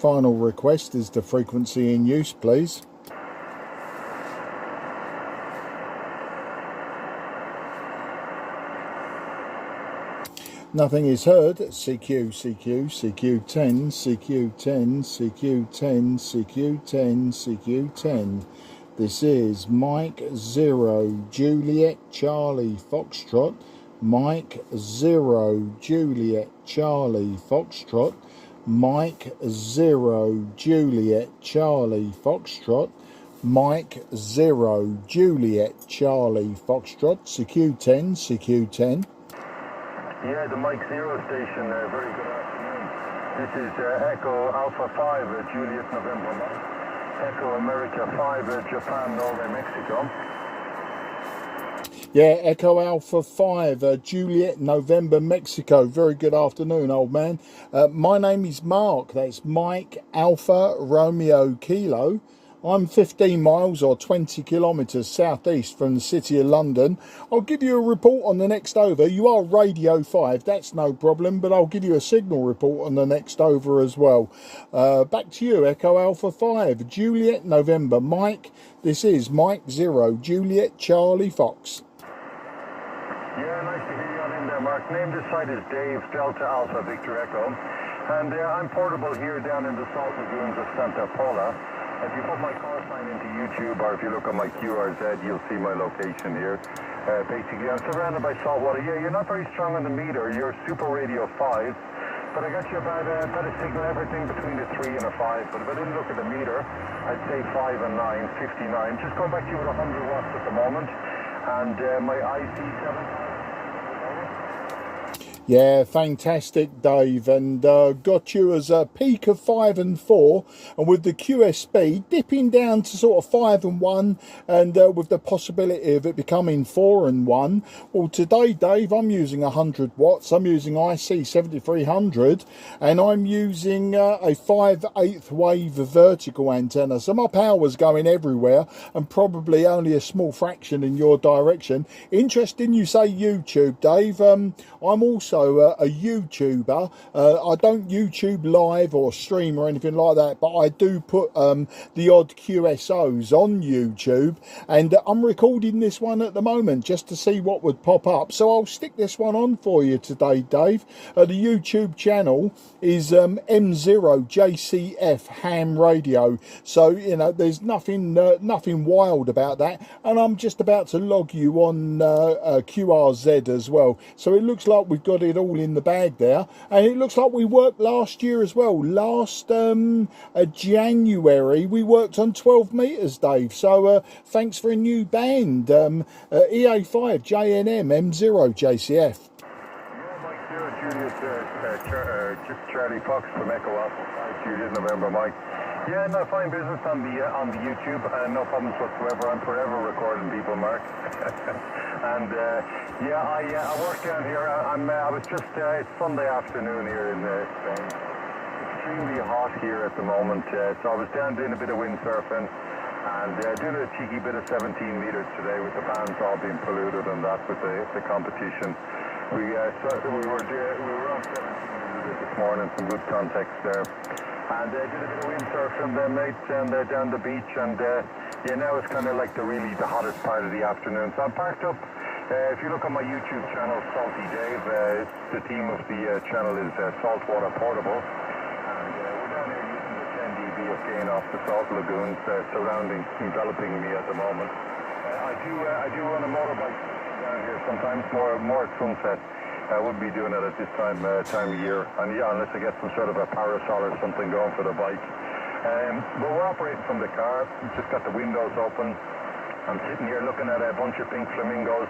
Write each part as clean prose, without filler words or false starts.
Final request is the frequency in use, please. Nothing is heard. CQ, CQ, CQ10, CQ10, CQ10, CQ10, CQ10. This is Mike 0 Juliet Charlie Foxtrot. Mike 0 Juliet Charlie Foxtrot. Mike 0 Juliet Charlie Foxtrot. Mike 0 Juliet Charlie Foxtrot. CQ10, CQ10. Yeah, the Mike 0 station, very good afternoon. This is Echo Alpha 5, Juliet November Mike. Echo America 5, Japan, Norway, Mexico. Yeah, Echo Alpha 5, Juliet November Mexico. Very good afternoon, old man. My name is Mark. That's Mike Alpha Romeo Kilo. I'm 15 miles or 20 kilometres southeast from the city of London. I'll give you a report on the next over. You are Radio 5, that's no problem, but I'll give you a signal report on the next over as well. Back to you, Echo Alpha 5, Juliet November Mike. This is Mike 0, Juliet Charlie Fox. Yeah, nice to hear you on in there, Mark. Name this site is Dave, Delta Alpha Victor Echo. And I'm portable here down in the Salt Lagoons of Santa Pola. If you put my call sign into YouTube, or if you look at my QRZ, you'll see my location here. Basically, I'm surrounded by saltwater. Yeah, you're not very strong on the meter. You're Super Radio 5, but I got you about a signal, everything between a 3 and a 5. But if I didn't look at the meter, I'd say 5 and 9, 59. Just going back to you with 100 watts at the moment. And my IC-7300. Yeah, fantastic, Dave, and got you as a peak of 5 and 4, and with the QSB dipping down to sort of 5 and 1, and with the possibility of it becoming 4 and 1. Well, today, Dave, I'm using 100 watts. I'm using IC-7300, and I'm using a 5/8 wave vertical antenna. So my power's going everywhere, and probably only a small fraction in your direction. Interesting you say YouTube, Dave. I'm also a YouTuber. I don't YouTube live or stream or anything like that, but I do put the odd QSOs on YouTube, and I'm recording this one at the moment just to see what would pop up. So I'll stick this one on for you today, Dave. The YouTube channel is M0JCF Ham Radio. So, you know, there's nothing wild about that, and I'm just about to log you on QRZ as well. So it looks like we've got it all in the bag there, and it looks like we worked last year as well. Last January we worked on 12 meters, Dave. So thanks for a new band, EA5JNM M0JCF. Yeah, Mike 0 Juliet Charlie Fox from Echo Alpha 5 Juliet November Mike. Yeah, no, fine business on the YouTube, no problems whatsoever. I'm forever recording people, Mark. And yeah, I work down here. I was just it's Sunday afternoon here in Spain. Extremely hot here at the moment. So I was down doing a bit of windsurfing and doing a cheeky bit of 17 meters today with the bands all being polluted and that with the competition. We were on 17 meters this morning. Some good context there. And did a bit of windsurfing then, mate, and down the beach, and yeah, now it's kind of like the hottest part of the afternoon. So I'm parked up. If you look on my YouTube channel, Salty Dave, the theme of the channel is Saltwater Portable, and we're down here using the 10 dB of gain off the salt lagoons enveloping me at the moment. I do run a motorbike down here sometimes, more at sunset. I wouldn't be doing it at this time of year, and yeah, unless I get some sort of a parasol or something going for the bike. But we're operating from the car. Just got the windows open. I'm sitting here looking at a bunch of pink flamingos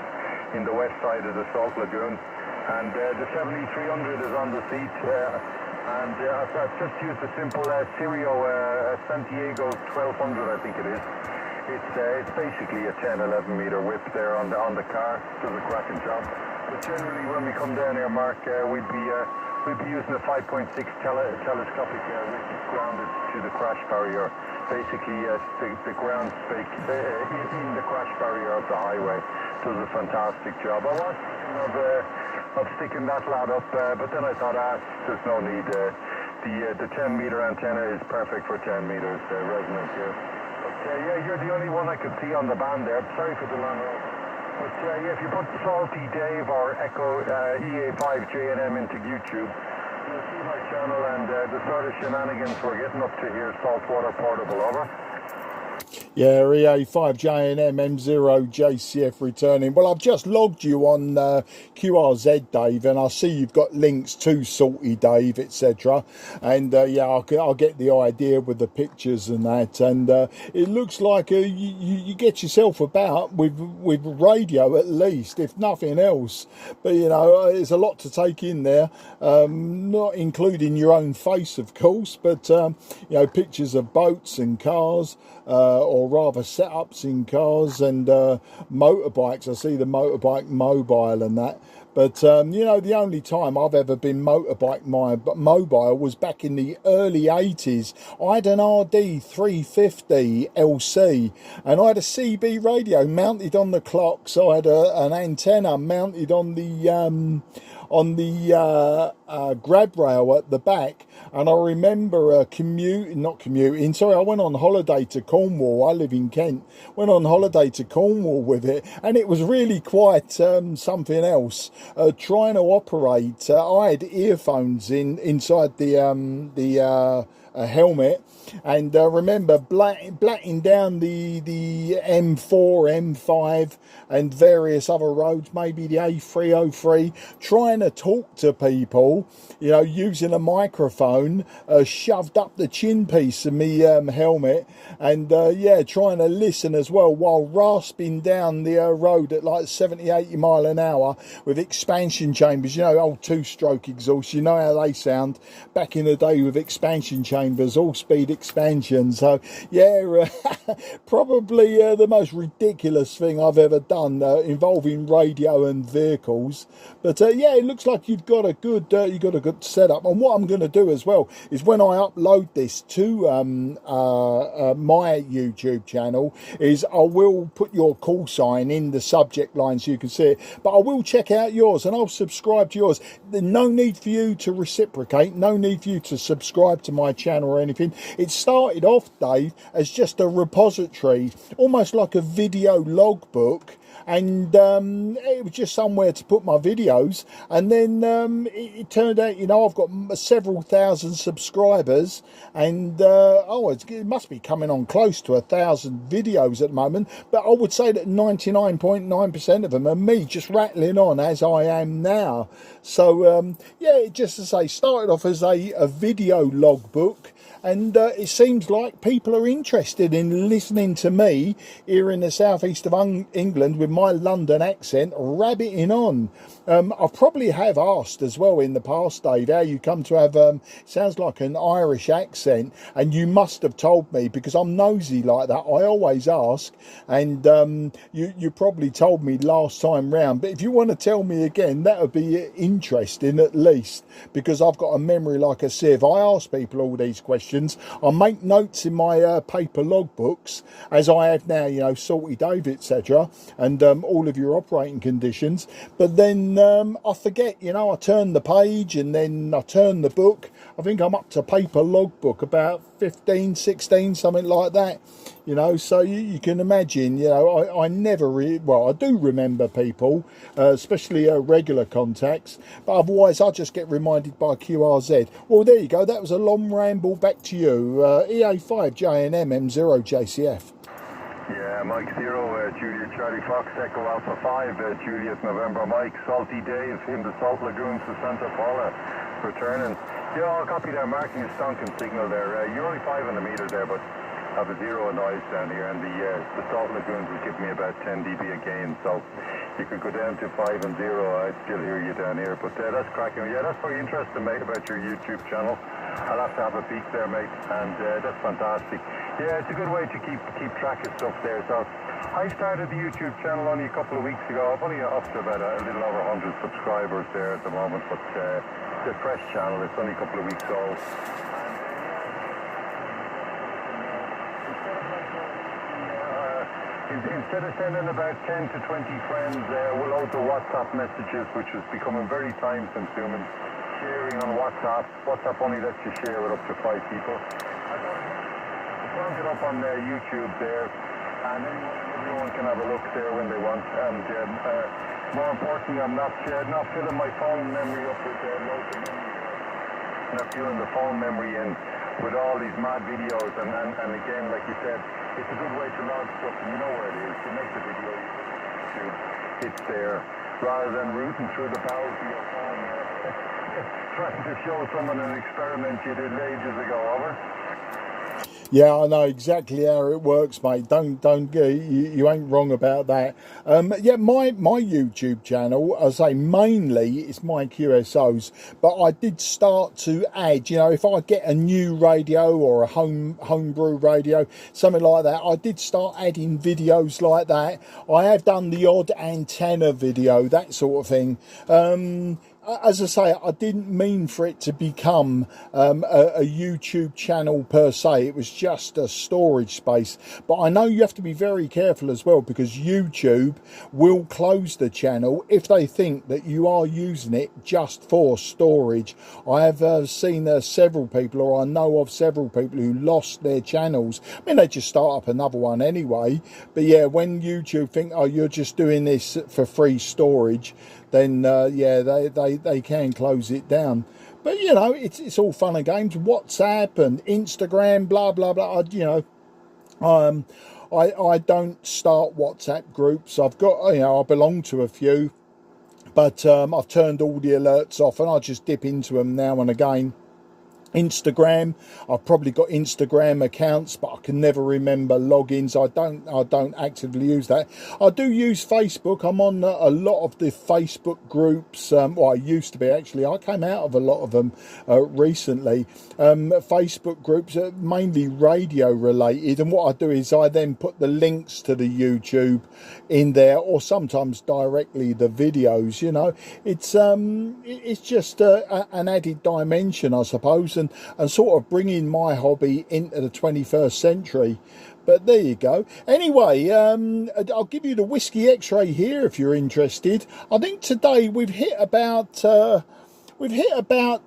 in the west side of the Salt Lagoon, and the 7300 is on the seat. And I've just used a simple Sirio Santiago 1200, I think it is. It's basically a 10-11 meter whip there on the car. Does a cracking job. But generally, when we come down here, Mark, we'd be using a 5.6 telescopic which is grounded to the crash barrier. Basically, the ground stake in the crash barrier of the highway. Does a fantastic job. I was thinking of sticking that lad up, but then I thought, there's no need. the 10 meter antenna is perfect for 10 meters resonance here. But yeah, you're the only one I could see on the band there. Sorry for the long roll. But yeah, if you put Salty Dave or Echo EA5JNM into YouTube, you'll see my channel and the sort of shenanigans we're getting up to here. Saltwater Portable, over. Yeah, EA5JNM M0JCF returning. Well, I've just logged you on QRZ, Dave, and I see you've got links to Salty Dave, etc. And yeah, I'll get the idea with the pictures and that. And it looks like you get yourself about with radio at least, if nothing else. But you know, there's a lot to take in there, not including your own face, of course, but you know, pictures of boats and cars. Or rather setups in cars and motorbikes. I see the motorbike mobile and that. But, you know, the only time I've ever been motorbike mobile was back in the early 80s. I had an RD 350 LC and I had a CB radio mounted on the clock. So I had an antenna mounted on the grab rail at the back, and I remember I went on holiday to Cornwall. I live in Kent. Went on holiday to Cornwall with it, and it was really quite something else. Trying to operate, I had earphones inside the helmet, and remember blatting down the M4, M5 and various other roads, maybe the A303, trying to talk to people, you know, using a microphone shoved up the chin piece of me helmet, and yeah, trying to listen as well while rasping down the road at like 70-80 mile an hour with expansion chambers, you know, old two-stroke exhaust, you know how they sound back in the day with expansion chambers, all speed expansion. So yeah, probably the most ridiculous thing I've ever done involving radio and vehicles. But yeah, it looks like you've got a good setup. And what I'm going to do as well is when I upload this to my YouTube channel, is I will put your call sign in the subject line so you can see it. But I will check out yours and I'll subscribe to yours. There's no need for you to reciprocate, no need for you to subscribe to my channel or anything. It started off, Dave, as just a repository, almost like a video logbook, and it was just somewhere to put my videos. And then it turned out, you know, I've got several thousand subscribers, and it must be coming on close to 1,000 videos at the moment. But I would say that 99.9% of them are me just rattling on as I am now. So yeah, just to say, started off as a video logbook. And it seems like people are interested in listening to me here in the southeast of England with my London accent, rabbiting on. I probably have asked as well in the past, Dave, how you come to have, sounds like an Irish accent, and you must have told me, because I'm nosy like that. I always ask, and you probably told me last time round. But if you want to tell me again, that would be interesting at least, because I've got a memory like a sieve. I ask people all these questions. I make notes in my paper logbooks, as I have now, you know, Salty Dave, etc., and all of your operating conditions. But then I forget, you know, I turn the page and then I turn the book. I think I'm up to paper logbook about 15, 16, something like that. You know, so you can imagine, you know, I never I do remember people, especially regular contacts, but otherwise I just get reminded by QRZ. Well, there you go. That was a long ramble. Back to you. EA5JNM M0JCF. Yeah, Mike 0, Juliet Charlie Fox, Echo Alpha 5, Juliet November Mike, Salty Dave in the Salt Lagoons to Santa Paula, returning. Yeah, I'll copy that marking a stonking signal there. You're only 5 on the meter there, but I have a 0 noise down here, and the Salt Lagoons will give me about 10 dB again, so you could go down to 5 and 0, I'd still hear you down here, but that's cracking. Yeah, that's very interesting, mate, about your YouTube channel. I'll have to have a peek there, mate, and that's fantastic. Yeah, it's a good way to keep track of stuff there. So I started the YouTube channel only a couple of weeks ago. I've only up to about a little over 100 subscribers there at the moment, but it's a fresh channel. It's only a couple of weeks old. Instead of sending about 10 to 20 friends, we'll load the WhatsApp messages, which is becoming very time consuming. sharing on WhatsApp. WhatsApp only lets you share with up to 5 people. I found it up on YouTube there, and everyone can have a look there when they want. And more importantly, I'm not filling my phone memory up with loads of memory. I'm not filling the phone memory in with all these mad videos. And again, like you said, it's a good way to log stuff, and you know where it is. You make the video, it's there, rather than rooting through the bowels of your phone, trying to show someone an experiment you did ages ago. Over. Yeah, I know exactly how it works, mate. You ain't wrong about that. Yeah, my YouTube channel, I say mainly it's my QSOs, but I did start to add, you know, if I get a new radio or a homebrew radio, something like that, I did start adding videos like that. I have done the odd antenna video, that sort of thing. As I say, I didn't mean for it to become a YouTube channel per se. It was just a storage space. But I know you have to be very careful as well, because YouTube will close the channel if they think that you are using it just for storage. I have seen several people, or I know of several people who lost their channels. I mean, they just start up another one anyway. But yeah, when YouTube think, oh, you're just doing this for free storage, then yeah, they can close it down. But you know, it's all fun and games. WhatsApp and Instagram, blah blah blah. I don't start WhatsApp groups. I've got, you know, I belong to a few, but I've turned all the alerts off, and I just dip into them now and again. Instagram, I've probably got Instagram accounts, but I can never remember logins. I don't actively use that. I do use Facebook. I'm on a lot of the Facebook groups. Well, I used to be, actually. I came out of a lot of them recently. Facebook groups are mainly radio related, and what I do is I then put the links to the YouTube in there, or sometimes directly the videos. You know, it's just an added dimension, I suppose, and sort of bringing my hobby into the 21st century. But there you go. Anyway, I'll give you the whiskey X-ray here if you're interested. I think today we've hit about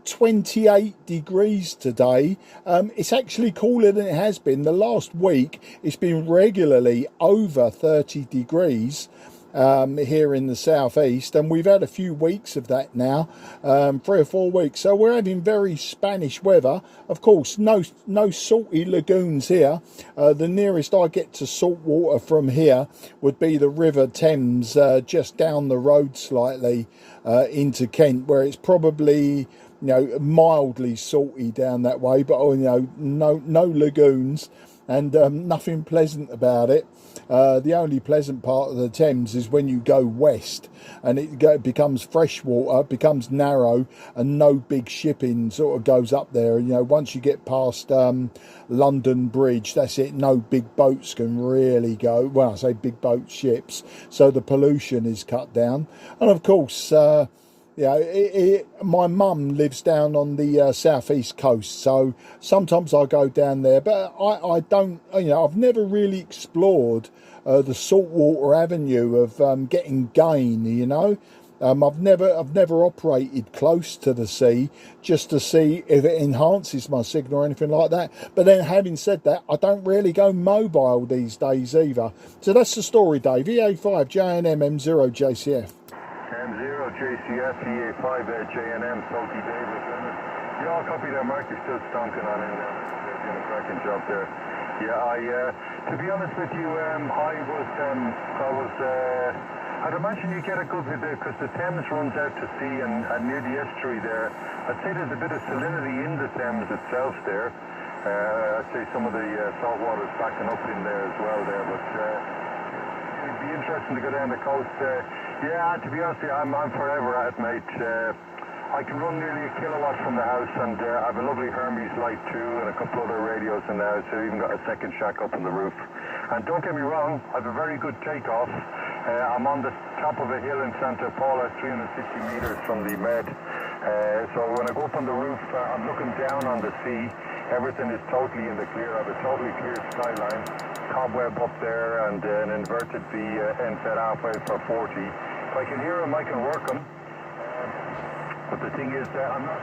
28 degrees today. It's actually cooler than it has been. The last week it's been regularly over 30 degrees. Here in the southeast, and we've had a few weeks of that now, 3 or 4 weeks, so we're having very Spanish weather. Of course, no salty lagoons here. The nearest I get to salt water from here would be the River Thames, just down the road slightly into Kent, where it's probably, you know, mildly salty down that way, but you know, no lagoons, and nothing pleasant about it. The only pleasant part of the Thames is when you go west, and it becomes freshwater, becomes narrow, and no big shipping sort of goes up there. You know, once you get past London Bridge, that's it. No big boats can really go. Well, I say big boat, ships. So the pollution is cut down, and of course, yeah, my mum lives down on the southeast coast, so sometimes I go down there, but I don't, you know, I've never really explored the saltwater avenue of getting gain, you know. I've never operated close to the sea just to see if it enhances my signal or anything like that. But then, having said that, I don't really go mobile these days either. So that's the story, Dave. EA5JNM M0JCF. M0JCF, EA5JNM, Salty Davis. You all copy that, Mark. You're still stonking on in there. You're doing a cracking job there. Yeah, to be honest with you, I'd imagine you get a good bit there, because the Thames runs out to sea, and near the estuary there, I'd say there's a bit of salinity in the Thames itself there. I'd say some of the salt water's backing up in there as well there, but it'd be interesting to go down the coast. Yeah, to be honest with you, I'm forever at it, mate. I can run nearly 1 kilowatt from the house, and I have a lovely Hermes Light 2 and a couple other radios in the house. I've even got a second shack up on the roof. And don't get me wrong, I have a very good takeoff. I'm on the top of a hill in Santa Paula, 360 meters from the Med. So when I go up on the roof, I'm looking down on the sea. Everything is totally in the clear. I have a totally clear skyline. Cobweb up there, and an inverted V end set halfway for 40. If I can hear them, I can work them. But the thing is, I'm not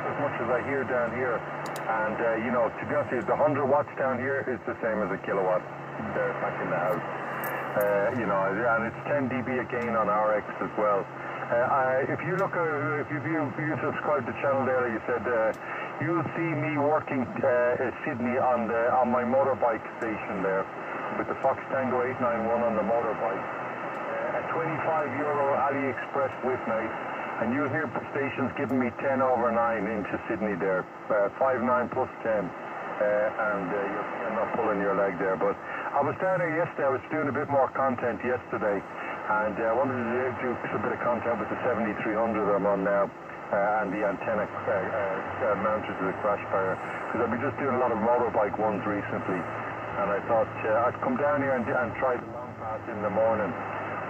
as much as I hear down here. And, you know, to be honest with you, the 100 watts down here is the same as a kilowatt there back in the house. You know, and it's 10 dB a gain on RX as well. If you look, if you subscribe to the channel there, you said you'll see me working Sydney on my motorbike station there with the Fox Tango 891 on the motorbike. A €25 AliExpress with night, and you'll hear stations giving me 10 over 9 into Sydney there, 5-9 plus 10. And you're not pulling your leg there. But I was down there yesterday. I was doing a bit more content yesterday, and I wanted to do a bit of content with the 7300 I'm on now, and the antenna mounted to the crash bar, because I've been just doing a lot of motorbike ones recently, and I thought I'd come down here and try the long pass in the morning.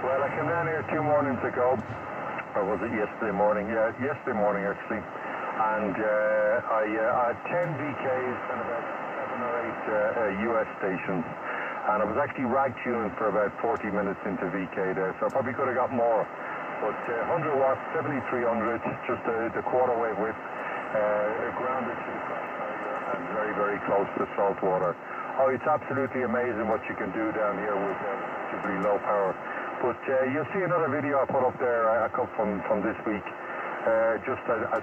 Well, I came down here 2 mornings ago, or was it yesterday morning? Yeah, yesterday morning actually. And I had 10 VKs and about 7 or 8 US stations. And I was actually Ragchewing for about 40 minutes into VK there, so I probably could have got more. But 100 watts, 7300, just the quarter wave width, grounded to the crash barrier and very, very close to salt water. Oh, it's absolutely amazing what you can do down here with relatively low power. But you'll see another video I put up there, a couple from this week. I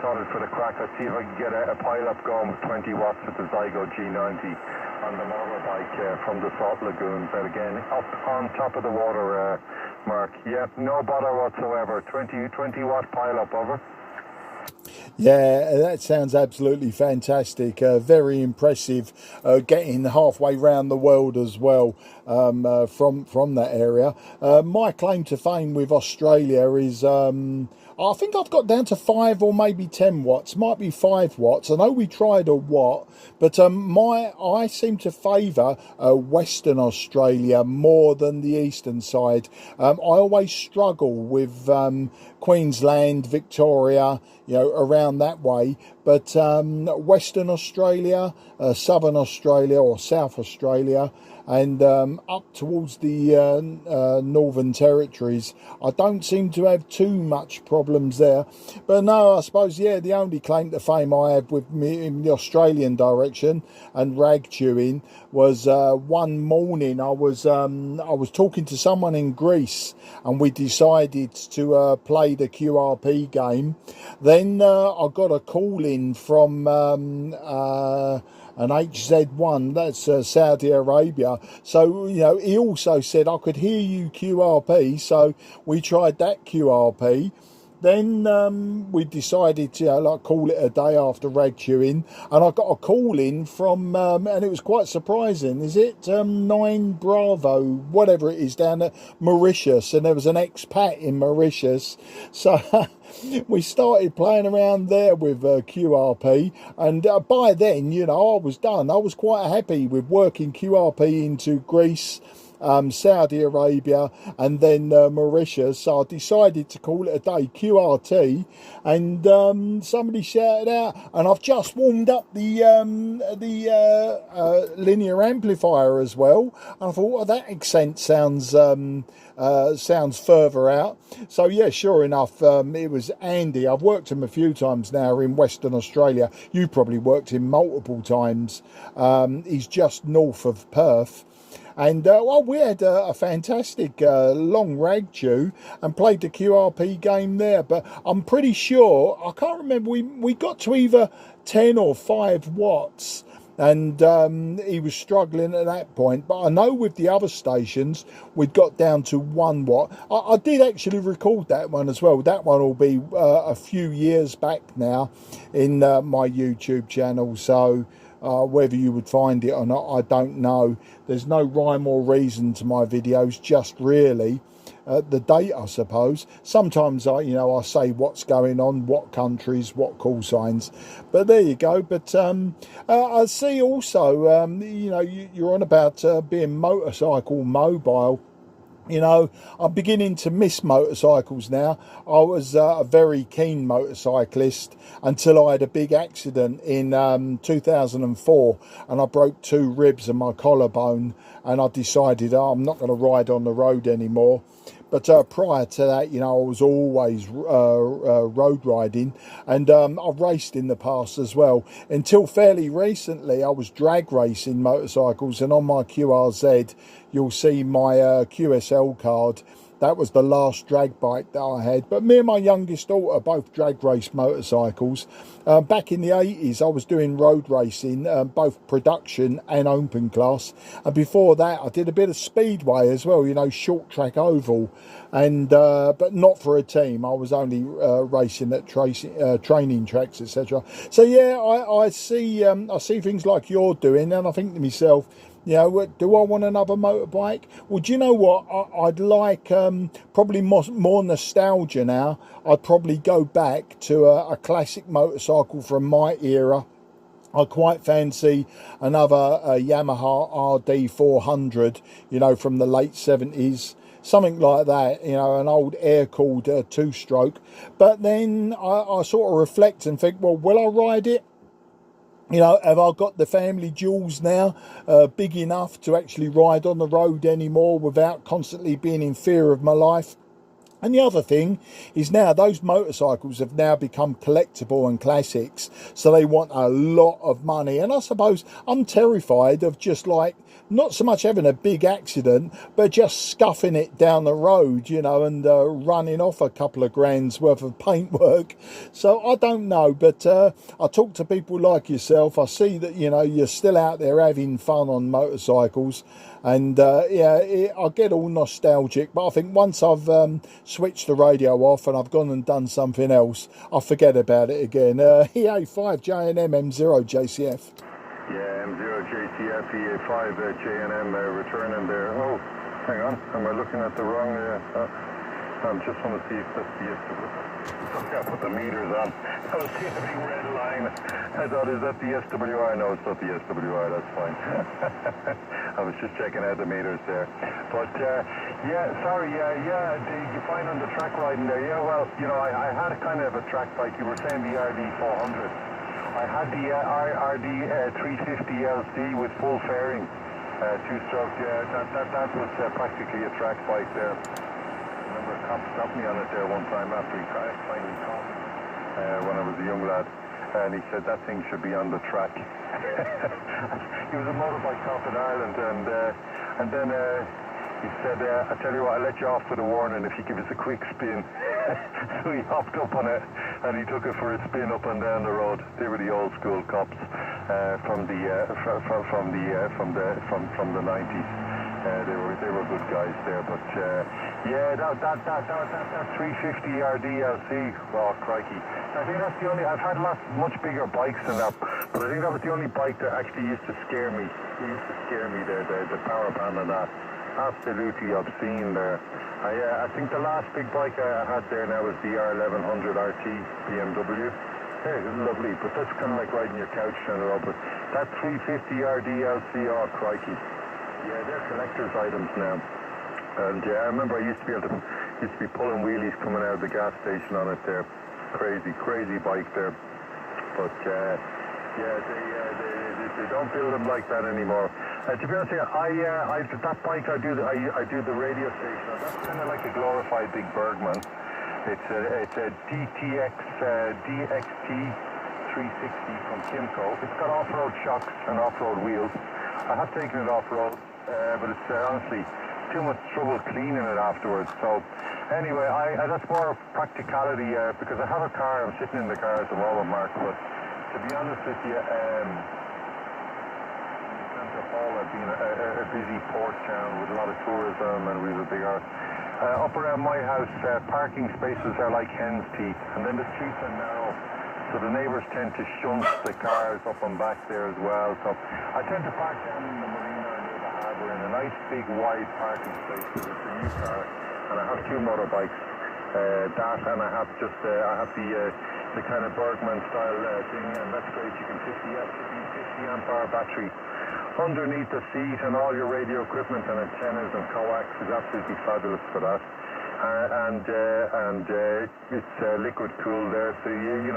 thought it for the crack. I'd see if I could get a pile-up going with 20 watts with the Zygo G90 on the motorbike from the Salt Lagoons. And again, up on top of the water, Mark. Yeah, no bother whatsoever. 20 watt pile-up, over. Yeah, that sounds absolutely fantastic. Very impressive. Getting halfway round the world as well from that area. My claim to fame with Australia is I think I've got down to 5 or maybe 10 watts. Might be 5 watts. I know we tried a watt, but I seem to favour Western Australia more than the eastern side. I always struggle with Queensland, Victoria, you know, around that way. But Western Australia, Southern Australia or South Australia, and up towards the Northern Territories, I don't seem to have too much problems there. But no, I suppose, yeah, the only claim to fame I had with me in the Australian direction and Ragchewing was one morning I was talking to someone in Greece, and we decided to play the QRP game. Then I got a call in from an HZ1, that's Saudi Arabia. So, you know, he also said I could hear you QRP, so we tried that QRP. Then we decided to like call it a day after Ragchewing, and I got a call in from, and it was quite surprising, is it 9 Bravo, whatever it is, down at Mauritius, and there was an expat in Mauritius. So we started playing around there with QRP, and by then, you know, I was done. I was quite happy with working QRP into Greece, Saudi Arabia, and then Mauritius. So I decided to call it a day, QRT, and somebody shouted out, and I've just warmed up the linear amplifier as well, and I thought, well, that accent sounds further out. So yeah, sure enough, it was Andy. I've worked him a few times now in Western Australia. You probably worked him multiple times. He's just north of Perth. And well, we had a fantastic long Ragchew and played the QRP game there. But I'm pretty sure, I can't remember, we got to either 10 or 5 watts. And he was struggling at that point. But I know with the other stations, we'd got down to 1 watt. I did actually record that one as well. That one will be a few years back now in my YouTube channel. So whether you would find it or not, I don't know. There's no rhyme or reason to my videos, just really the date, I suppose. Sometimes I say what's going on, what countries, what call signs. But there you go. But I see also, you're on about being motorcycle mobile. You know, I'm beginning to miss motorcycles now. I was a very keen motorcyclist until I had a big accident in 2004, and I broke 2 ribs and my collarbone, and I decided I'm not going to ride on the road anymore. But prior to that, you know, I was always road riding, and I've raced in the past as well. Until fairly recently, I was drag racing motorcycles, and on my QRZ, you'll see my QSL card. That was the last drag bike that I had. But me and my youngest daughter both drag race motorcycles. Back in the 80s, I was doing road racing, both production and open class. And before that, I did a bit of speedway as well, you know, short track oval. And but not for a team. I was only racing at training tracks, etc. So yeah, I see things like you're doing, and I think to myself, you know, do I want another motorbike? Well, do you know what? I'd like probably more nostalgia now. I'd probably go back to a classic motorcycle from my era. I quite fancy another Yamaha RD 400, you know, from the late 70s. Something like that, you know, an old air-cooled two-stroke. But then I sort of reflect and think, well, will I ride it? You know, have I got the family jewels now big enough to actually ride on the road anymore without constantly being in fear of my life? And the other thing is now those motorcycles have now become collectible and classics, so they want a lot of money. And I suppose I'm terrified of just like not so much having a big accident, but just scuffing it down the road, you know, and running off a couple of grand's worth of paintwork. So I don't know, but I talk to people like yourself. I see that, you know, you're still out there having fun on motorcycles. And yeah, I get all nostalgic, but I think once I've switched the radio off and I've gone and done something else, I forget about it again. EA5JNM M0JCF. Yeah, M0JCF, EA5JNM returning there. Oh, hang on, am I looking at the wrong... I just want to see if that's the SWI. Okay, I put the meters on. I was seeing a big red line. I thought, is that the SWI? No, it's not the SWI, that's fine. I was just checking out the meters there. But, yeah, sorry, you find on the track riding there, yeah, well, you know, I had a kind of a track bike. You were saying the RD 400. I had the RD 350 LC with full fairing, two-stroke. Yeah, that was practically a track bike there. I remember a cop stopped me on it there one time after he finally caught me when I was a young lad, and he said that thing should be on the track. He was a motorbike cop in Ireland, and then he said, I tell you what, I'll let you off with a warning if you give us a quick spin. So he hopped up on it and he took it for a spin up and down the road. They were the old school cops from the 90s. They were good guys there, but yeah, that 350 RDLC, oh crikey! I think that's the only. I've had much bigger bikes than that, but I think that was the only bike that actually used to scare me. It used to scare me there, the power band and that. Absolutely obscene there. I think the last big bike I had there now was the R1100 RT BMW. Hey, it's lovely, but that's kind of like riding your couch down the road. But that 350 RDLC, oh crikey! Yeah, they're collector's items now. And I remember I used to be pulling wheelies coming out of the gas station on it there. Crazy bike there. But yeah, they don't build them like that anymore. To be honest, that bike I do the radio station. That's kind of like a glorified big Bergman. It's a DXT 360 from Kimco. It's got off-road shocks and off-road wheels. I have taken it off-road, but it's honestly too much trouble cleaning it afterwards. So anyway, that's more practicality because I have a car. I'm sitting in the car at the moment, Mark. But to be honest with you, Santa Paula being a busy port town with a lot of tourism, and we have a big up around my house, parking spaces are like hen's teeth, and then the streets are narrow. So the neighbours tend to shunt the cars up and back there as well. So I tend to park down in the marina near the harbour in a nice big wide parking space because it's a new car. And I have two motorbikes. That and I have the kind of Bergman style thing, and that's great. You can fit the 50 amp hour battery underneath the seat, and all your radio equipment and antennas and coax is absolutely fabulous for that. And it's liquid cooled there, so you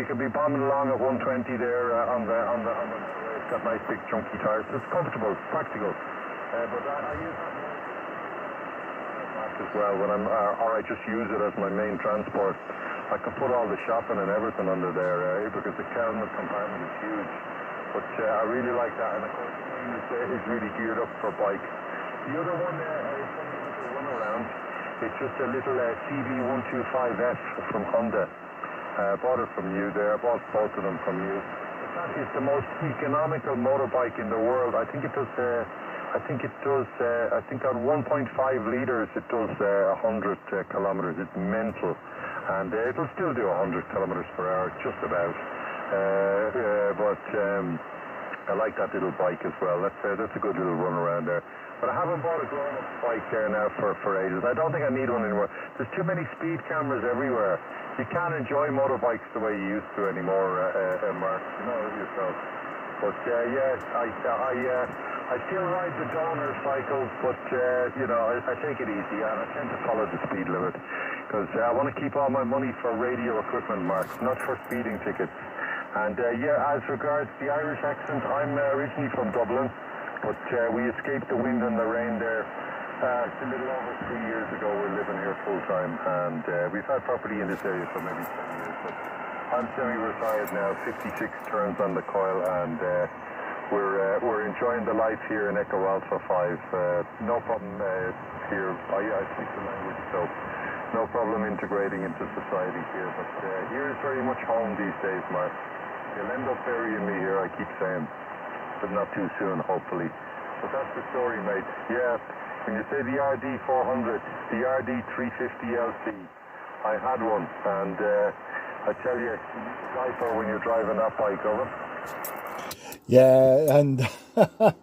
can be bombing along at 120 there on the it's got nice big chunky tires. So it's comfortable, it's practical. But I use that as well. When I'm, or I just use it as my main transport. I can put all the shopping and everything under there, because the helmet compartment is huge. But I really like that, and of course it's really geared up for bike. The other one is something to run around. It's just a little CB125F from Honda. Bought it from you there. I bought both of them from you. That is the most economical motorbike in the world. I think it does. I think on 1.5 liters it does 100 kilometers. It's mental, and it'll still do 100 kilometers per hour, just about. But I like that little bike as well. That's a good little run around there. But I haven't bought a grown-up bike there now for ages. I don't think I need one anymore. There's too many speed cameras everywhere. You can't enjoy motorbikes the way you used to anymore, Mark. You know yourself. But yes, I still ride the donor cycles, but you know, I take it easy, and I tend to follow the speed limit because I want to keep all my money for radio equipment, Mark, not for speeding tickets. And yeah, as regards the Irish accent, I'm originally from Dublin, but we escaped the wind and the rain there a little over 3 years ago. We're living here full time, and we've had property in this area for maybe 10 years. But I'm semi-retired now, 56 turns on the coil, and we're enjoying the life here in Echo Alpha 5. No problem here. I speak the language, so no problem integrating into society here. But here is very much home these days, Mark. You'll end up burying me here, I keep saying, but not too soon, hopefully. But that's the story, mate. Yeah, when you say the RD400, the RD350LC, I had one, and I tell you, cipher when you're driving that bike, over. Yeah, and a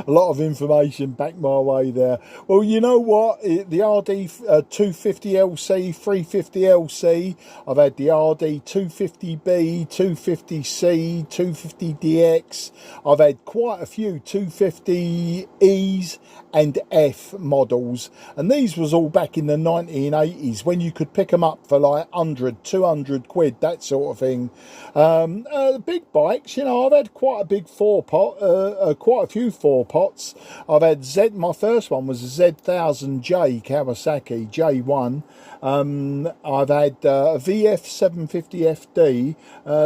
lot of information back my way there. Well, you know what? The RD 250LC, 350LC. I've had the RD 250B, 250C, 250DX. I've had quite a few 250Es and F models, and these was all back in the 1980s when you could pick them up for like 100, 200 quid, that sort of thing. The big bikes, you know, I've had quite a big quite a few 4-pots. I've had my first one was a Z1000J Kawasaki J1. I've had a VF750FD.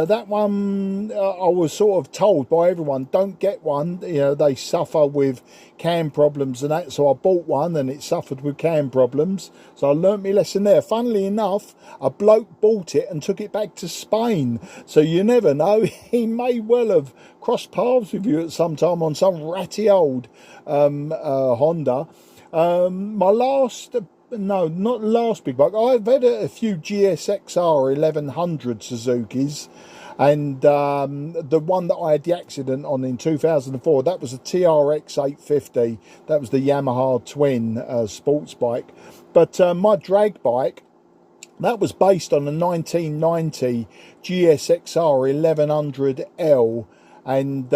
That one I was sort of told by everyone, don't get one, you know, they suffer with cam problems and that, so I bought one and it suffered with cam problems, so I learnt my lesson there. Funnily enough, a bloke bought it and took it back to Spain, so you never know, he may well have crossed paths with you at some time on some ratty old Honda. My last, no, not last big bike, I've had a few GSXR 1100 Suzukis, and the one that I had the accident on in 2004, that was a TRX 850. That was the Yamaha twin sports bike. But my drag bike, that was based on a 1990 GSXR 1100L, and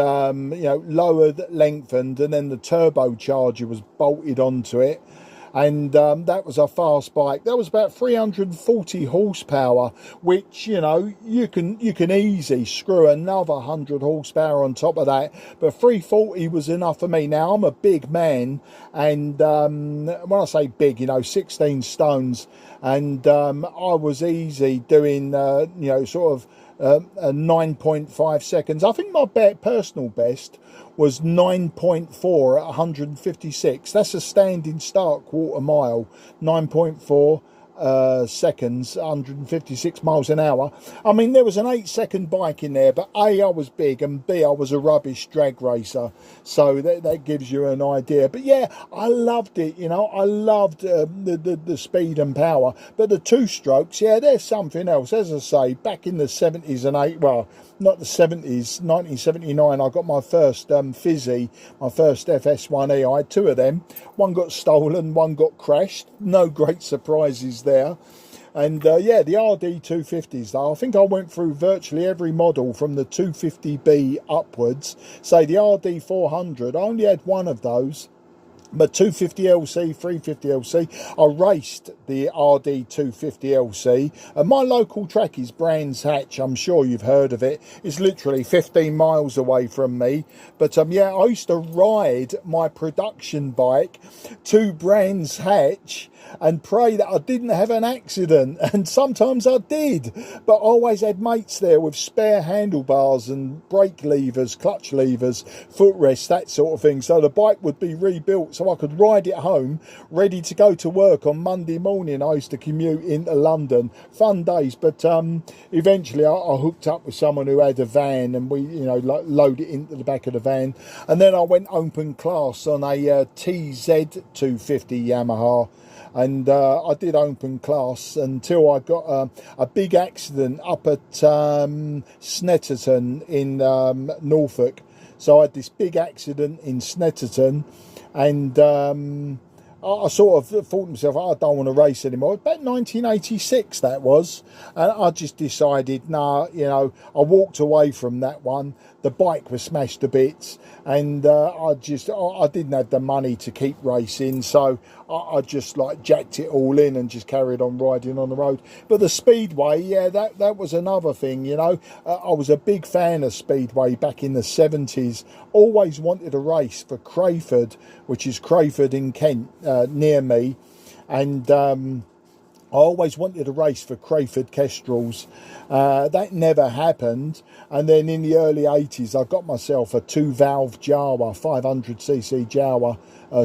you know, lowered, lengthened, and then the turbocharger was bolted onto it. And that was a fast bike. That was about 340 horsepower, which, you know, you can easily screw another 100 horsepower on top of that. But 340 was enough for me. Now, I'm a big man, and when I say big, you know, 16 stones, and I was easy doing, you know, sort of 9.5 seconds. I think my personal best was 9.4 at 156. That's a standing start quarter mile. 9.4 seconds, 156 miles an hour. I mean, there was an 8-second bike in there, but A, I was big, and B, I was a rubbish drag racer, so that gives you an idea. But yeah, I loved it, you know, I loved the speed and power. But the two-strokes, yeah, there's something else. As I say, back in the 70s and well, not the 70s, 1979, I got my first Fizzy, my first FS1E. I had two of them. One got stolen, one got crashed. No great surprises there. And yeah, the RD250s, though, I think I went through virtually every model from the 250B upwards. Say the RD400, I only had one of those. But 250LC, 350LC, I raced the RD 250LC. And my local track is Brands Hatch. I'm sure you've heard of it. It's literally 15 miles away from me. But yeah, I used to ride my production bike to Brands Hatch and pray that I didn't have an accident. And sometimes I did. But I always had mates there with spare handlebars and brake levers, clutch levers, footrests, that sort of thing. So the bike would be rebuilt so I could ride it home, ready to go to work on Monday morning. I used to commute into London. Fun days. But eventually I hooked up with someone who had a van, and we, you know, load it into the back of the van. And then I went open class on a TZ250 Yamaha. And I did open class until I got a big accident up at Snetterton in Norfolk. So I had this big accident in Snetterton, and I sort of thought to myself, I don't want to race anymore. About 1986 that was, and I just decided, nah, you know, I walked away from that one. The bike was smashed to bits, and I didn't have the money to keep racing, so I just like jacked it all in and just carried on riding on the road. But the Speedway, yeah, that was another thing, you know. I was a big fan of Speedway back in the 70s. Always wanted a race for Crayford, which is Crayford in Kent, near me, and I always wanted a race for Crayford Kestrels. That never happened. And then in the early 80s, I got myself a 2-valve Jawa, 500cc Jawa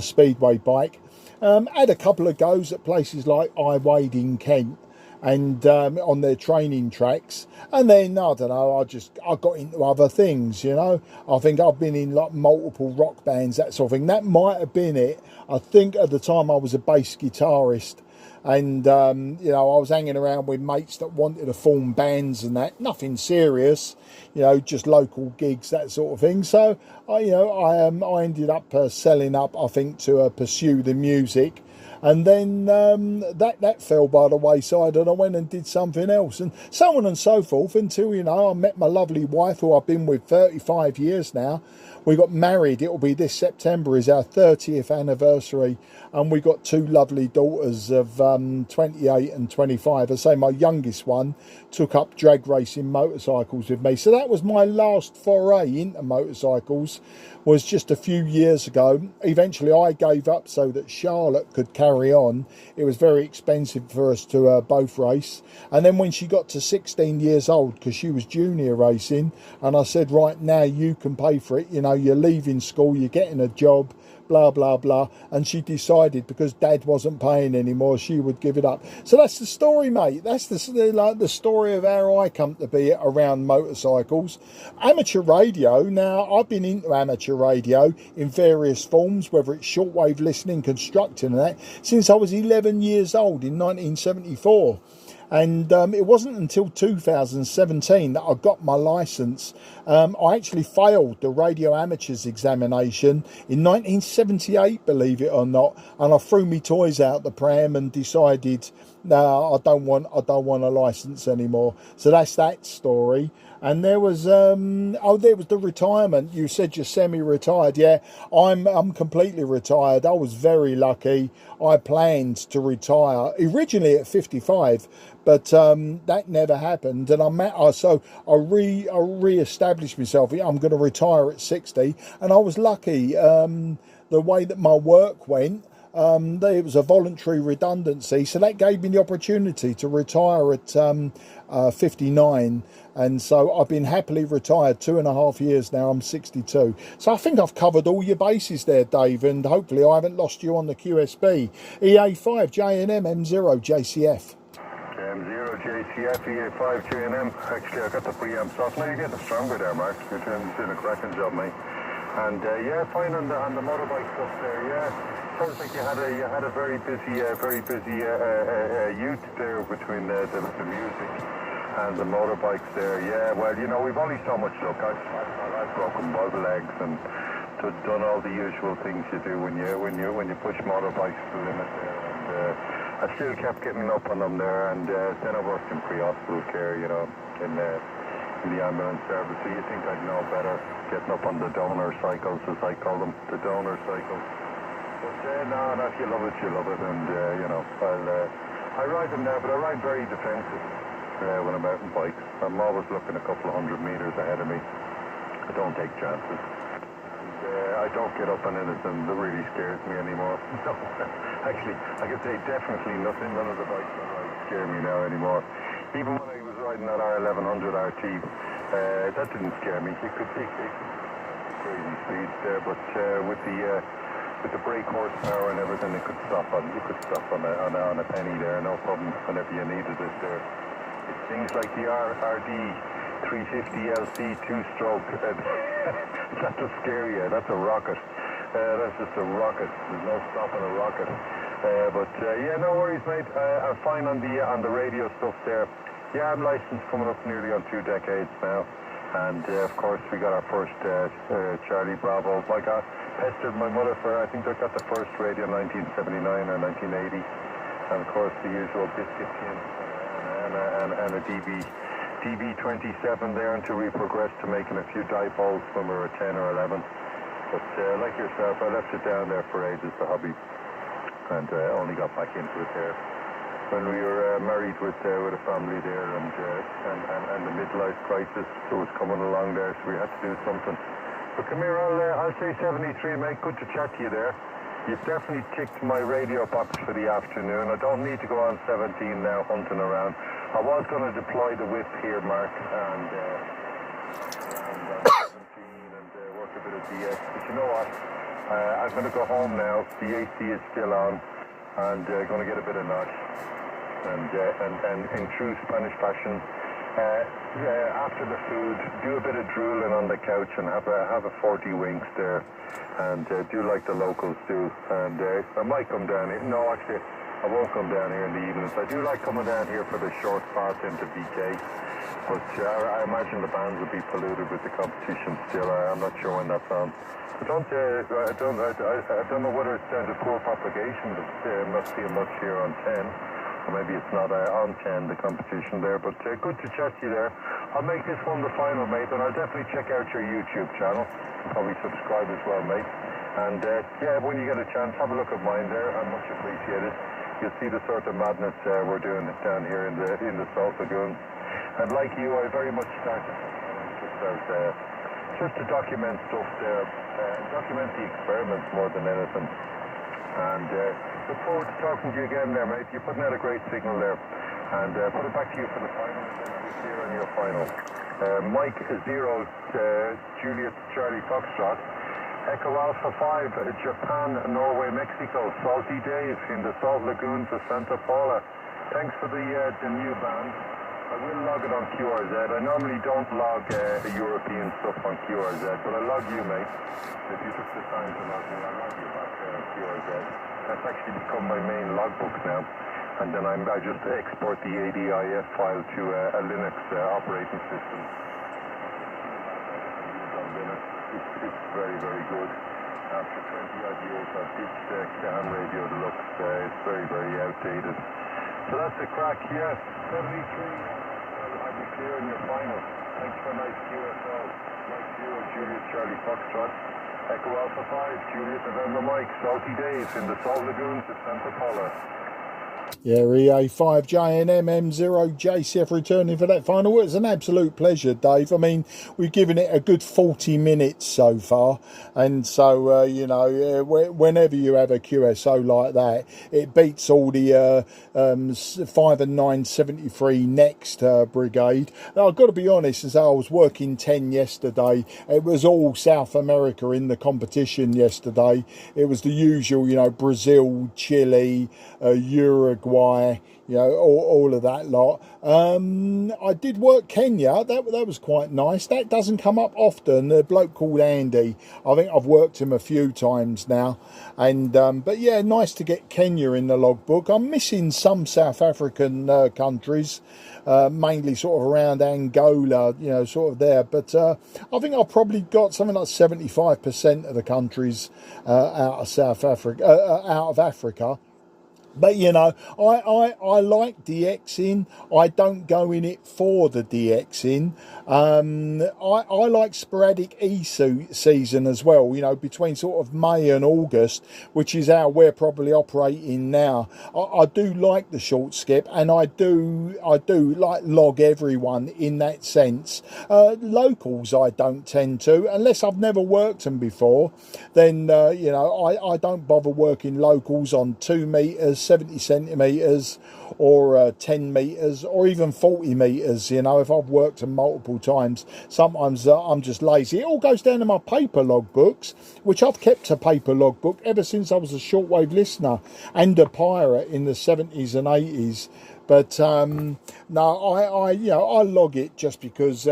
Speedway bike. Had a couple of goes at places like Wade in Kent, and on their training tracks. And then, I don't know, I got into other things, you know. I think I've been in like multiple rock bands, that sort of thing. That might have been it. I think at the time I was a bass guitarist. And, you know, I was hanging around with mates that wanted to form bands and that. Nothing serious, you know, just local gigs, that sort of thing. So, I ended up selling up, I think, to pursue the music. And then that fell by the wayside, and I went and did something else, and so on and so forth, until, you know, I met my lovely wife, who I've been with 35 years now. We got married. It'll be this September is our 30th anniversary, and we got two lovely daughters of 28 and 25. I say my youngest one took up drag racing motorcycles with me. So that was my last foray into motorcycles, was just a few years ago. Eventually I gave up so that Charlotte could carry on. It was very expensive for us to both race. And then when she got to 16 years old, because she was junior racing, and I said, right, now you can pay for it, you know, you're leaving school, you're getting a job, blah blah blah. And she decided, because Dad wasn't paying anymore, she would give it up. So that's the story, mate. That's the story of how I come to be around motorcycles. Amateur radio, now I've been into amateur radio in various forms, whether it's shortwave listening, constructing and that, since I was 11 years old in 1974. And it wasn't until 2017 that I got my licence. I actually failed the radio amateurs examination in 1978, believe it or not, and I threw my toys out the pram and decided, no, I don't want a licence anymore. So that's that story. And there was there was the retirement. You said you're semi-retired. Yeah, I'm completely retired. I was very lucky. I planned to retire originally at 55, but that never happened. And I re-established myself. I'm going to retire at 60, and I was lucky. The way that my work went, it was a voluntary redundancy, so that gave me the opportunity to retire at 59, and so I've been happily retired 2.5 years now. I'm 62, so I think I've covered all your bases there, Dave, and hopefully I haven't lost you on the QSB. EA5JNM M0 JCF. M0 JCF, EA5JNM. Actually, I got the preamps off. Now you're getting stronger there, Mark. You're doing a cracking job, mate. And yeah, fine on the motorbike stuff there. Yeah, sounds like you had a very busy youth there between the music and the motorbikes there. Yeah, well, you know, we've only so much luck. I've broken both legs and done all the usual things you do when you push motorbikes to the limit there. And I still kept getting up on them there, and then I worked in pre-hospital care, you know, in the ambulance service. So you think I'd know better, getting up on the donor cycles, as I call them, the donor cycles. But no, if you love it, you love it. And, you know, I ride them now, but I ride very defensive when I'm out on bikes. I'm always looking a couple of 100 meters ahead of me. I don't take chances. I don't get up on anything that really scares me anymore. No, actually, I could say definitely nothing. None of the bikes I ride scare me now anymore. Even when I was riding that R1100 RT, that didn't scare me. It could take crazy speeds there, but with the brake horsepower and everything, it could stop on a penny there, no problem. Whenever you needed it there, it's things like the RD 350 LC 2-stroke. That will scare you. That's a rocket. That's just a rocket. There's no stopping a rocket. But yeah, no worries, mate. I'm fine on the radio stuff there. Yeah, I'm licensed coming up nearly on 2 decades now. And of course, we got our first Charlie Bravo. I got pestered my mother for, I think I got the first radio in 1979 or 1980. And of course, the usual biscuit tin and a DB27 there until we progressed to making a few dipoles when we were 10 or 11. But like yourself, I left it down there for ages, the hobby, and only got back into it there when we were married with a family there, and the midlife crisis was coming along there, so we had to do something. But come here, I'll say 73, mate. Good to chat to you there. You've definitely ticked my radio box for the afternoon. I don't need to go on 17 now hunting around. I was going to deploy the whip here, Mark, and around 17 and work a bit of DX. But you know what? I'm going to go home now. The AC is still on, and going to get a bit of notch. And in true Spanish fashion, after the food, do a bit of drooling on the couch and have a 40 winks there, and do like the locals do. And I might come down here. No, actually, I won't come down here in the evenings. I do like coming down here for the short path into BK, but I imagine the bands will be polluted with the competition still. I'm not sure when that's on. I don't know whether it's down to poor propagation, but I'm not seeing much here on 10. Or maybe it's not on 10, the competition there, but good to chat to you there. I'll make this one the final, mate, and I'll definitely check out your YouTube channel. And probably subscribe as well, mate. And yeah, when you get a chance, have a look at mine there. I'm much appreciated. You'll see the sort of madness we're doing down here in the Salt Lagoon. And like you, I very much started just to document stuff there, document the experiments more than anything. And look forward to talking to you again there, mate. You're putting out a great signal there. And put it back to you for the final. Here on your final. Mike 0, Juliet Charlie Foxtrot. Echo Alpha 5, Japan, Norway, Mexico. Salty Dave in the Salt Lagoons of Santa Paula. Thanks for the new band. I will log it on QRZ. I normally don't log European stuff on QRZ, but I log you, mate. If you took the time to log me, I'll log you back on QRZ. That's actually become my main logbook now. And then I just export the ADIF file to a Linux operating system. On Linux, it's very, very good. After 20 odd years, I've ditched ham radio deluxe. It's very, very outdated. So that's the crack, yes. 73, I'll be clear in your final. Thanks for a nice QSO. Mike 0, Juliet Charlie Foxtrot. Echo Alpha 5, Juliet November Mike. Salty Days in the Salt Lagoons of Santa Paula. Yeah, EA5JNM M0 JCF returning for that final. It was an absolute pleasure, Dave. I mean, we've given it a good 40 minutes so far, and so you know, whenever you have a QSO like that, it beats all the 5 and 973 next brigade. Now, I've got to be honest, as I was working 10 yesterday, it was all South America in the competition yesterday. It was the usual, you know, Brazil, Chile, Uruguay, you know, all of that lot. I did work Kenya. That was quite nice. That doesn't come up often. A bloke called Andy, I think I've worked him a few times now. And but yeah, nice to get Kenya in the logbook. I'm missing some South African countries, mainly sort of around Angola, you know, sort of there. But I think I've probably got something like 75% of the countries out of South Africa, out of Africa. But you know, I like DXing. I don't go in it for the DXing. I like sporadic season as well. You know, between sort of May and August, which is how we're probably operating now. I do like the short skip, and I do like log everyone in that sense. Locals I don't tend to, unless I've never worked them before. Then you know, I don't bother working locals on 2 meters. 70 centimetres or 10 metres or even 40 metres. You know, if I've worked them multiple times, sometimes I'm just lazy. It all goes down to my paper logbooks, which I've kept a paper logbook ever since I was a shortwave listener and a pirate in the 70s and 80s. But no, I you know, I log it just because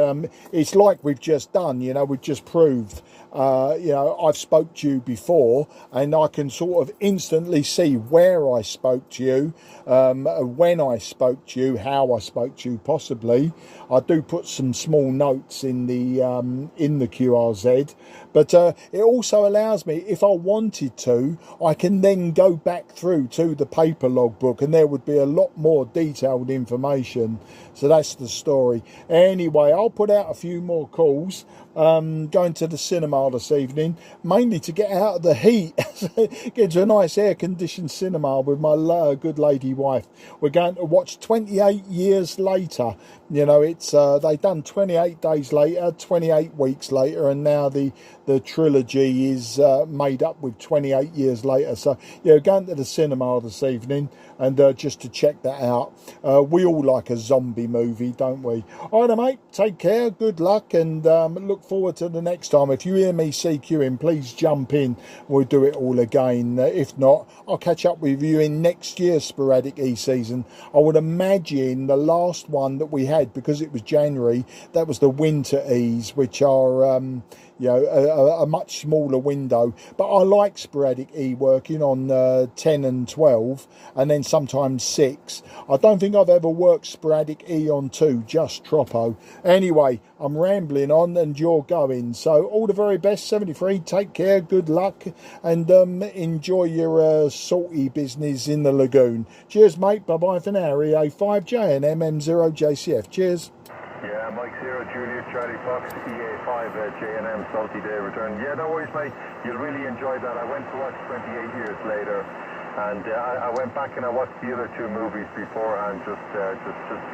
it's like we've just done. You know, we've just proved. You know, I've spoke to you before, and I can sort of instantly see where I spoke to you, when I spoke to you, how I spoke to you, possibly. I do put some small notes in the QRZ, but it also allows me, if I wanted to, I can then go back through to the paper logbook, and there would be a lot more detailed information. So that's the story. Anyway, I'll put out a few more calls. Going to the cinema this evening, mainly to get out of the heat, get to a nice air-conditioned cinema with my good lady wife. We're going to watch 28 Years Later. You know, it's they done 28 days later, 28 weeks later, and now the trilogy is made up with 28 years later. So yeah, going to the cinema this evening, and just to check that out. We all like a zombie movie, don't we? All right, mate, take care, good luck, and look forward to the next time. If you hear me CQing, please jump in. We'll do it all again. If not, I'll catch up with you in next year's sporadic season. I would imagine the last one that we had, because it was January, that was the winter E's, which are you know, a much smaller window. But I like sporadic working on 10 and 12, and then sometimes 6. I don't think I've ever worked sporadic on 2, just Troppo. Anyway, I'm rambling on and you're going. So all the very best, 73. Take care, good luck, and enjoy your salty business in the lagoon. Cheers, mate. Bye-bye for now. EA5JNM M0JCF. Cheers. Yeah, Mike 0, Julius, Charlie Fox, EA5JNM, Salty Day Return. Yeah, no worries, mate. You'll really enjoy that. I went to watch 28 Years Later, and I went back and I watched the other 2 movies beforehand, just to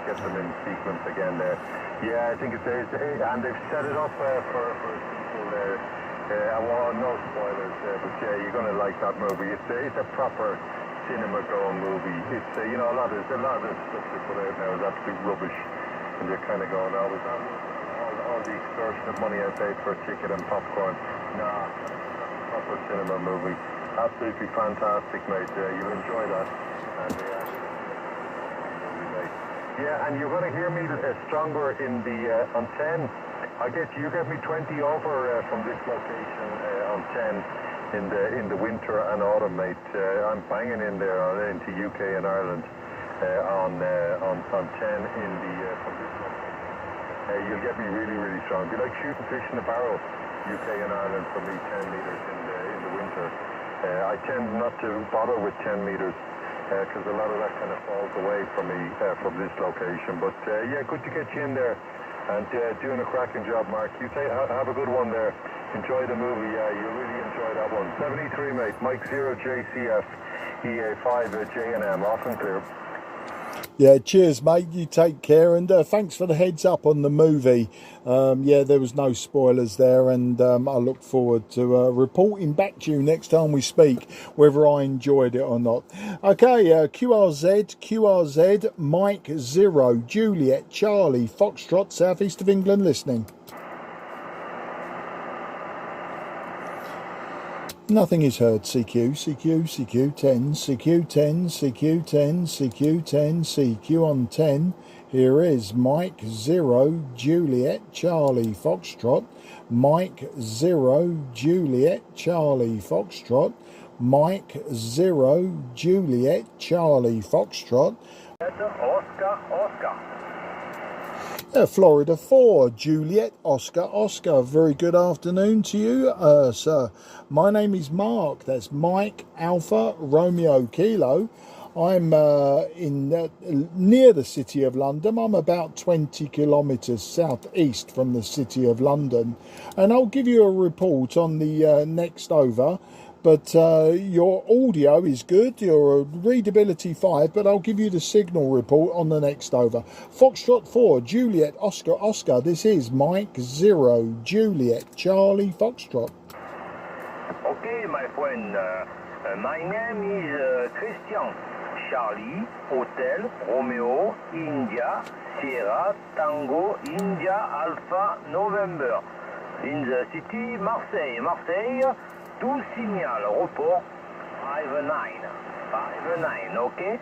get them in sequence again there. Yeah, I think it's and they've set it up for people there. Well, no spoilers, but yeah, you're gonna like that movie. It's a proper cinema-going movie. It's you know, a lot of stuff they put out now is absolute rubbish. And you're kind of going, oh, was that all the extortionate money I paid for ticket and popcorn? Nah, proper cinema movie. Absolutely fantastic, mate. You'll enjoy that. And, yeah, and you're going to hear me stronger in the on 10. You get me 20 over from this location on 10 in the winter and autumn, mate. I'm banging in there into UK and Ireland. On 10 in the from this one. You'll get me really, really strong. It'd be like shooting fish in a barrel, UK and Ireland, for me, 10 metres in the winter. I tend not to bother with 10 metres because a lot of that kind of falls away from me from this location. But yeah, good to get you in there and doing a cracking job, Mark. You have a good one there. Enjoy the movie. Yeah, you'll really enjoy that one. 73, mate. Mike 0 JCF, EA5JNM, off and clear. Yeah, cheers, mate. You take care, and thanks for the heads up on the movie. Yeah, there was no spoilers there, and I look forward to reporting back to you next time we speak, whether I enjoyed it or not. Okay, QRZ, Mike 0, Juliet, Charlie, Foxtrot, southeast of England, listening. Nothing is heard. CQ, CQ, CQ10, CQ10, CQ10, CQ10, CQ on 10. Here is Mike 0, Juliet, Charlie, Foxtrot. Mike 0, Juliet, Charlie, Foxtrot. Mike 0, Juliet, Charlie, Foxtrot. Oscar. Florida 4, Juliet, Oscar. Very good afternoon to you, sir. My name is Mark. That's Mike Alpha Romeo Kilo. I'm near the City of London. I'm about 20 kilometres southeast from the City of London, and I'll give you a report on the next over. But your audio is good, your readability 5, but I'll give you the signal report on the next over. Foxtrot 4, Juliet, Oscar, Oscar, this is Mike 0, Juliet, Charlie, Foxtrot. Okay, my friend, my name is Christian, Charlie, Hotel, Romeo, India, Sierra, Tango, India, Alpha, November, in the city, Marseille, Marseille, tout signal, report, 5-9, okay?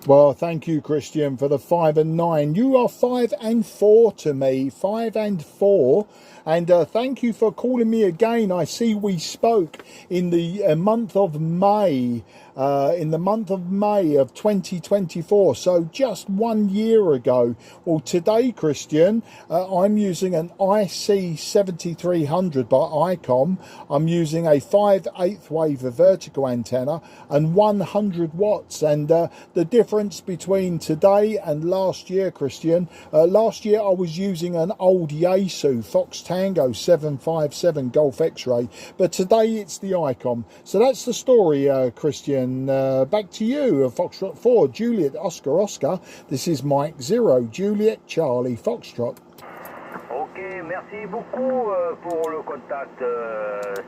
Well, thank you, Christian, for the 5 and 9. You are 5 and 4 to me, 5 and 4. And thank you for calling me again. I see we spoke in the month of May, of 2024. So just 1 year ago. Well, today, Christian, I'm using an IC-7300 by ICOM. I'm using a 5/8 wave vertical antenna and 100 watts. And the difference between today and last year, Christian, last year I was using an old Yaesu Fox Tango 757 Golf X-ray, but today it's the ICOM. So that's the story, Christian. Back to you, Foxtrot 4, Juliet, Oscar, Oscar. This is Mike 0, Juliet, Charlie, Foxtrot. Ok, merci beaucoup pour le contact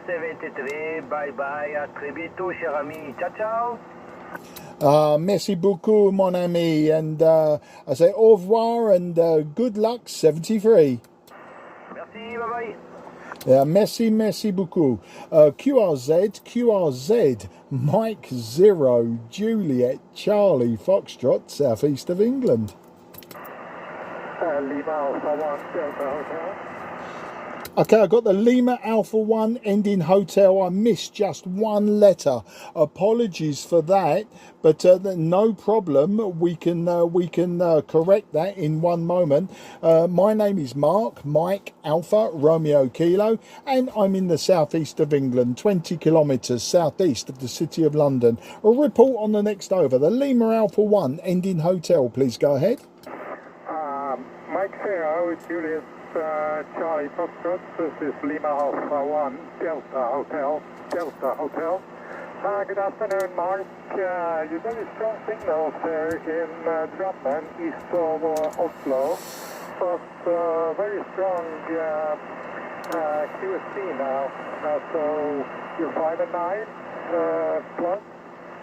73. Bye bye, à très bientôt, cher ami. Ciao, ciao. Merci beaucoup, mon ami, and I say au revoir and good luck, 73. Merci, bye bye. Merci beaucoup. QRZ, Mike 0, Juliet, Charlie, Foxtrot, southeast of England. Lima Alpha 1, Delta Hotel. Okay, I got the Lima Alpha 1 ending hotel. I missed just one letter. Apologies for that, but no problem. We can correct that in one moment. My name is Mark, Mike Alpha Romeo Kilo, and I'm in the southeast of England, 20 kilometres southeast of the City of London. A report on the next over. The Lima Alpha 1 ending hotel. Please go ahead. Mike 0, Juliet, Charlie Foxtrot, this is Lima Alpha 1, Delta Hotel. Good afternoon, Mark. You very strong signals there in Drammen, east of Oslo. But very strong QSP now. So you're 5 and 9 plus.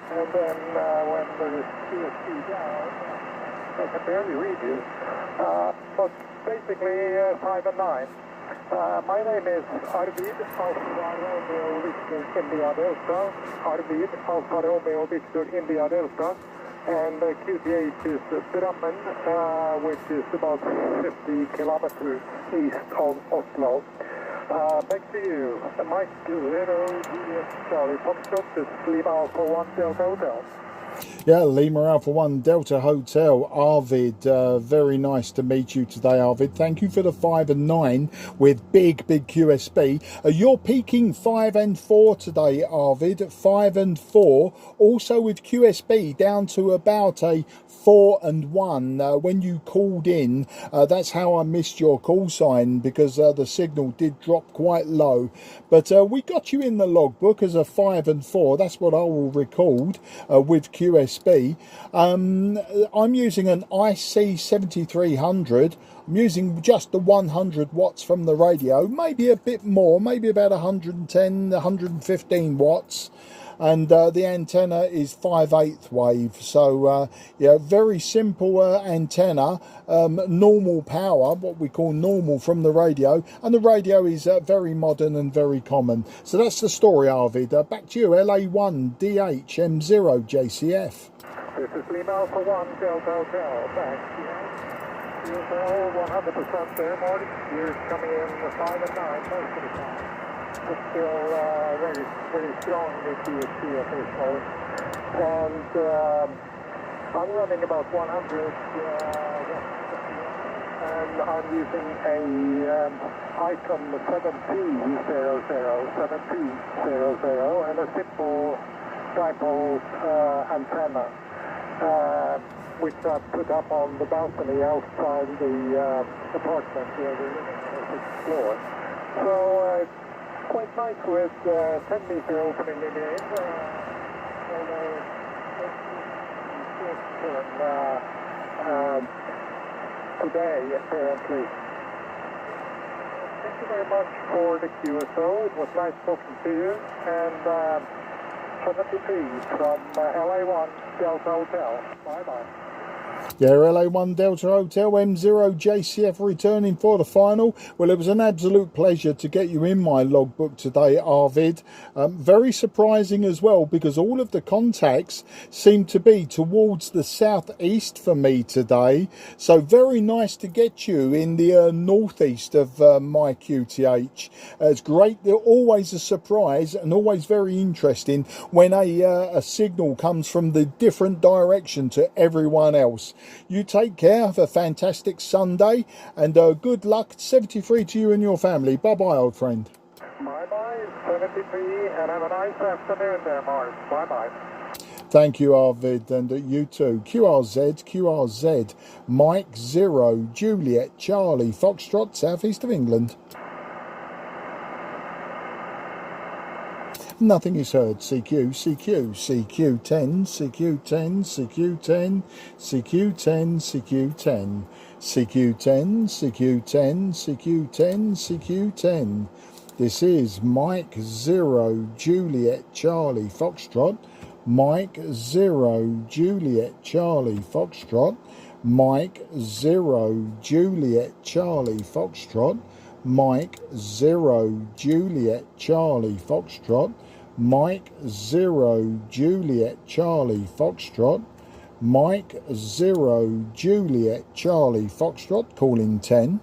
And then when there is QSP down, I can barely read you. But basically 5 and 9. My name is Arvid Alfa Romeo Victor India Delta. Arvid Alfa Romeo Victor India Delta. And QTH is Drammen, which is about 50 kilometers east of Oslo. Back to you. Mike 0, Juliet, Charlie Foxtrot, this is Lima Alpha 1 Delta Hotel. Yeah, Lima Alpha 1 Delta Hotel, Arvid. Very nice to meet you today, Arvid. Thank you for the 5 and 9 with big QSB. You're peaking 5 and 4 today, Arvid. 5 and 4. Also with QSB down to about a 4 and 1. When you called in, that's how I missed your call sign, because the signal did drop quite low. But we got you in the logbook as a 5 and 4. That's what I will record with QSB. I'm using an IC-7300. I'm using just the 100 watts from the radio, maybe a bit more, maybe about 110, 115 watts. And the antenna is 5/8 wave, so yeah, very simple antenna, normal power, what we call normal from the radio, and the radio is very modern and very common. So that's the story, Arvid. Back to you, LA1DH M0 JCF. This is Lima Alpha 1 Delta Hotel. Back. You're all 100% there, Marty. You're coming in 5 and 9 most of the time. But still very strong with QSP occasionally. And I'm running about 100 and I'm using a ICOM 7200 and a simple dipole antenna, which I put up on the balcony outside the apartment where we're living on the 6th floor. So it's quite nice with 10-meter opening again, although it's today apparently. Thank you very much for the QSO. It was nice talking to you. And 73 from LA1 Delta Hotel. Bye-bye. Yeah, LA1 Delta Hotel, M0 JCF returning for the final. Well, it was an absolute pleasure to get you in my logbook today, Arvid. Very surprising as well, because all of the contacts seem to be towards the southeast for me today. So very nice to get you in the northeast of my QTH. It's great. They're always a surprise and always very interesting when a signal comes from the different direction to everyone else. You take care, have a fantastic Sunday, and good luck, 73 to you and your family. Bye-bye, old friend. Bye-bye, 73, and have a nice afternoon there, Mars. Bye-bye. Thank you, Arvid, and you too. QRZ, Mike 0, Juliet, Charlie, Foxtrot, southeast of England. Nothing is heard. CQ, CQ10, CQ10, CQ10, CQ10, CQ10, CQ10, CQ10, CQ10, CQ10. This is Mike 0, Juliet, Charlie, Foxtrot. Mike 0, Juliet, Charlie, Foxtrot. Mike 0, Juliet, Charlie, Foxtrot. Mike 0, Juliet, Charlie, Foxtrot. Mike 0, Juliet, Charlie, Foxtrot. Mike 0, Juliet, Charlie, Foxtrot, calling 10.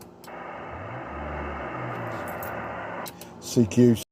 CQ